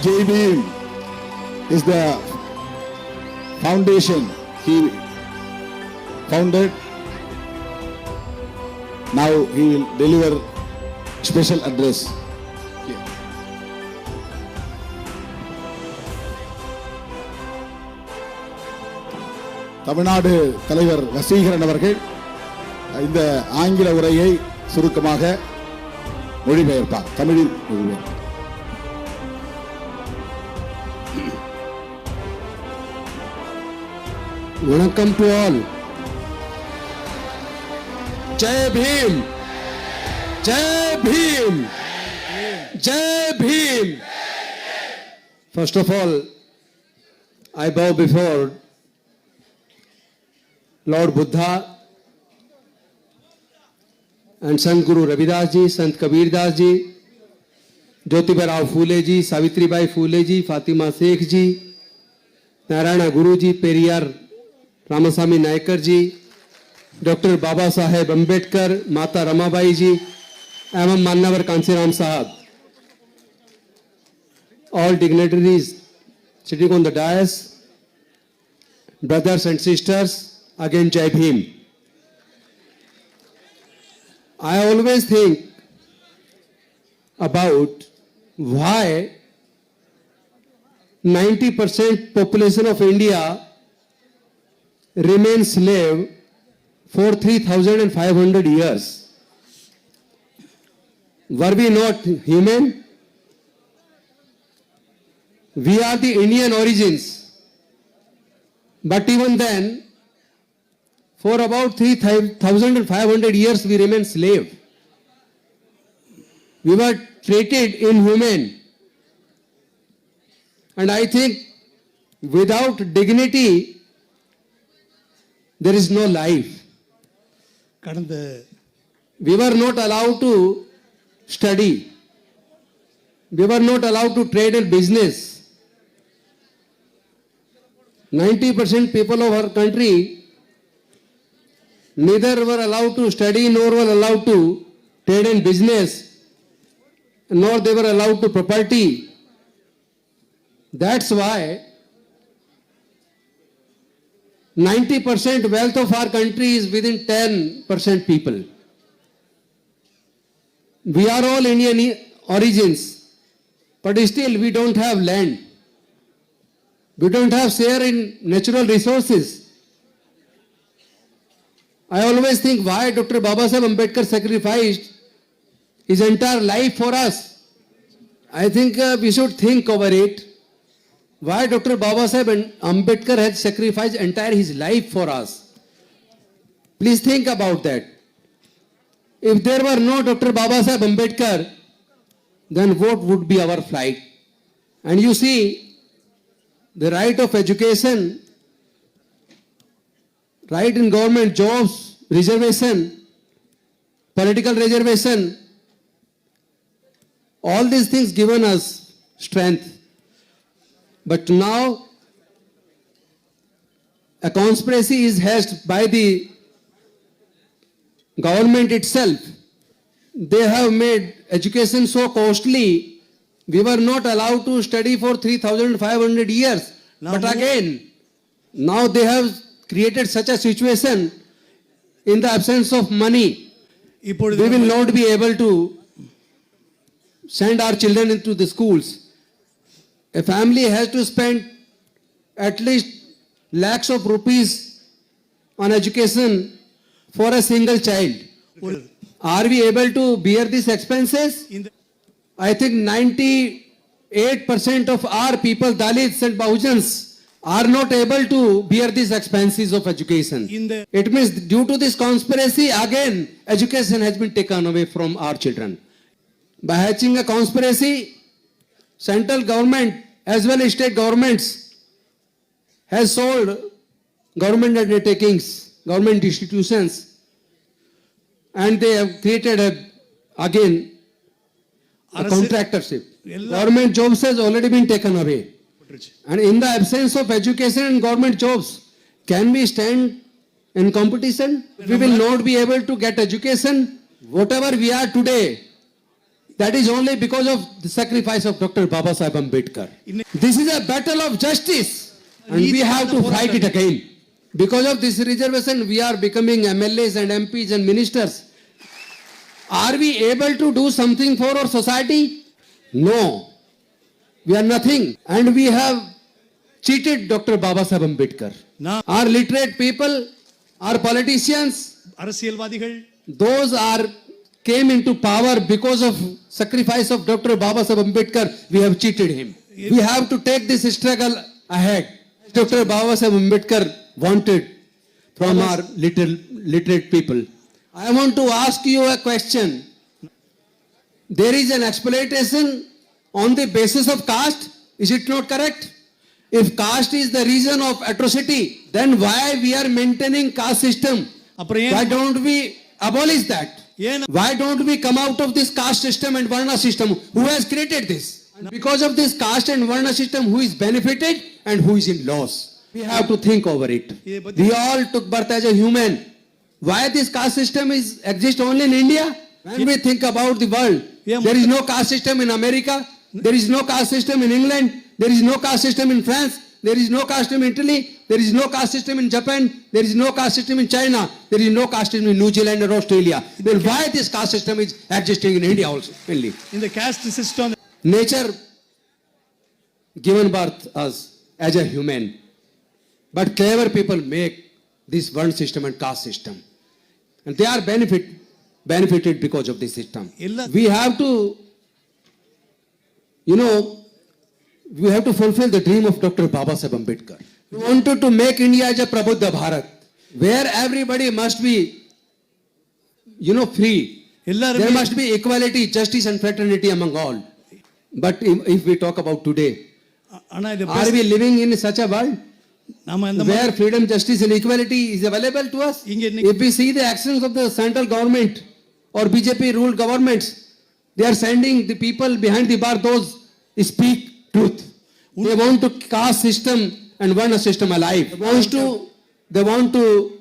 JBM is the foundation he founded. Now he will deliver special address. Here. Tamil Nadu தலைவர் வசீகரன் அவர்கள் இந்த ஆங்கில உரையை சுருக்கமாக மொழிபெயர்ப்பார். தமிழில் மொழிபெயர்ப்பார். Welcome to all. Jai Bhim. Jai Bhim. Jai Bhim. First of all, I bow before Lord Buddha and Sant Guru Ravidas ji, Sant Kabir Das ji, Jyotiba Rao Phule ji, Savitri Bai Phule ji, Fatima Sheikh ji, Narayana Guru ji, Periyar Ramaswamy Naicker ji, doctor Baba Saheb Ambedkar, माता रमाबाई जी एवं मान्यवर कांसीराम साहब, all dignitaries sitting on the dais, brothers and sisters, again Jai Bhim. I always think about why 90% population of India remain slave for 3,500 years. Were we not human? We are the Indian origins. But even then, for about 3,500 years we remain slave. We were treated inhuman. And I think without dignity, there is no life. We were not allowed to study. We were not allowed to trade and business. 90% people of our country neither were allowed to study nor were allowed to trade and business, nor they were allowed to property. That's why 90% wealth of our country is within 10% people. We are all Indian origins, but still we don't have land. We don't have share in natural resources. I always think why Dr. Babasaheb Ambedkar sacrificed his entire life for us. I think we should think over it. Why Dr. Babasaheb Ambedkar has sacrificed entire his life for us. Please think about that. If there were no Dr. Babasaheb Ambedkar, then what would be our plight? And you see, the right of education, right in government jobs, reservation, political reservation, all these things given us strength. But now a conspiracy is hatched by the government itself. They have made education so costly. We were not allowed to study for 3,500 years. But again, now they have created such a situation in the absence of money. We will not be able to send our children into the schools. A family has to spend at least lakhs of rupees on education for a single child. Are we able to bear these expenses? I think 98% of our people, Dalits and Bahujans, are not able to bear these expenses of education. It means due to this conspiracy, again, education has been taken away from our children. By hatching a conspiracy, central government as well as state governments has sold government undertakings, government institutions, and they have created again a contractorship. Government jobs has already been taken away. And in the absence of education and government jobs, can we stand in competition? We will not be able to get education. Whatever we are today, That is only because of the sacrifice of Dr. Baba Sahib Ambedkar. This is a battle of justice and we have to fight it again. Because of this reservation, we are becoming MLAs and MPs and ministers. Are we able to do something for our society? No. We are nothing. And we have cheated Dr. Baba Sahib Ambedkar. Our literate people, our politicians, அரசியல்வாதிகள் those are came into power because of sacrifice of Dr. Baba Sahib Ambedkar. We have cheated him. We have to take this struggle ahead. Dr. Baba Sahib Ambedkar wanted from our literate people. I want to ask you a question. There is an exploitation on the basis of caste. Is it not correct? If caste is the reason of atrocity, then why we are maintaining caste system? Why don't we abolish that? Why don't we come out of this caste system and Varna system? Who has created this? And because of this caste and Varna system, who is benefited and who is in loss? We have to think over it. We all took birth as a human. Why this caste system exists only in India? When we think about the world, there is no caste system in America. There is no caste system in England. There is no caste system in France. There is no caste system in Italy. There is no caste system in Japan. There is no caste system in China. There is no caste system in New Zealand or Australia. Then why this caste system is existing in India also mainly? in the caste system. Nature given birth us as a human, but clever people make this one system and caste system, and they are benefited because of this system. We have to, we have to fulfill the dream of Dr. Baba Sahib Ambedkar. We wanted to make India as a Prabuddha Bharat, where everybody must be, free. There must be equality, justice and fraternity among all. But if we talk about today, are we living in such a world where freedom, justice and equality is available to us? If we see the actions of the central government or BJP ruled governments, they are sending the people behind the bar, those speak truth. They want to caste system and Varna system alive. They want to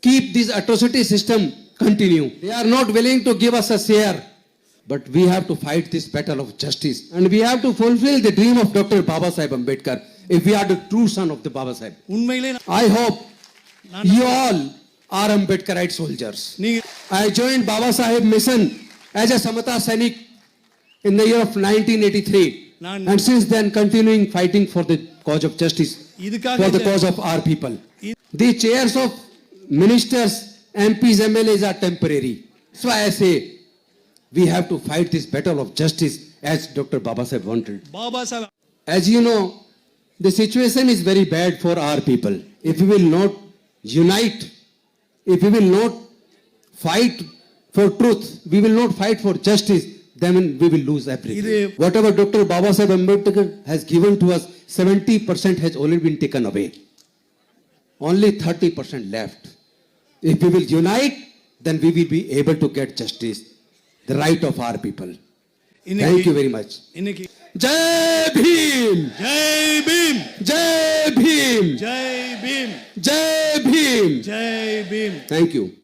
keep this atrocity system continue. They are not willing to give us a share. But we have to fight this battle of justice. And we have to fulfill the dream of Dr. Baba Sahib Ambedkar if we are the true son of the Baba Sahib. I hope you all are Ambedkarite soldiers. I joined Baba Sahib mission as a Samata Sainik in the year of 1983. And since then continuing fighting for the cause of justice, for the cause of our people. The chairs of ministers, MPs, MLAs are temporary. That's why I say we have to fight this battle of justice as Dr. Baba Sahib wanted. As you know, the situation is very bad for our people. If we will not unite, if we will not fight for truth, we will not fight for justice, then we will lose everything. Whatever Dr. Baba Sahib Ambedkar has given to us, 70% has already been taken away. Only 30% left. If we will unite, then we will be able to get justice, the right of our people. Thank you very much. Jai Bhim! Jai Bhim! Jai Bhim! Jai Bhim! Jai Bhim! Jai Bhim! Thank you.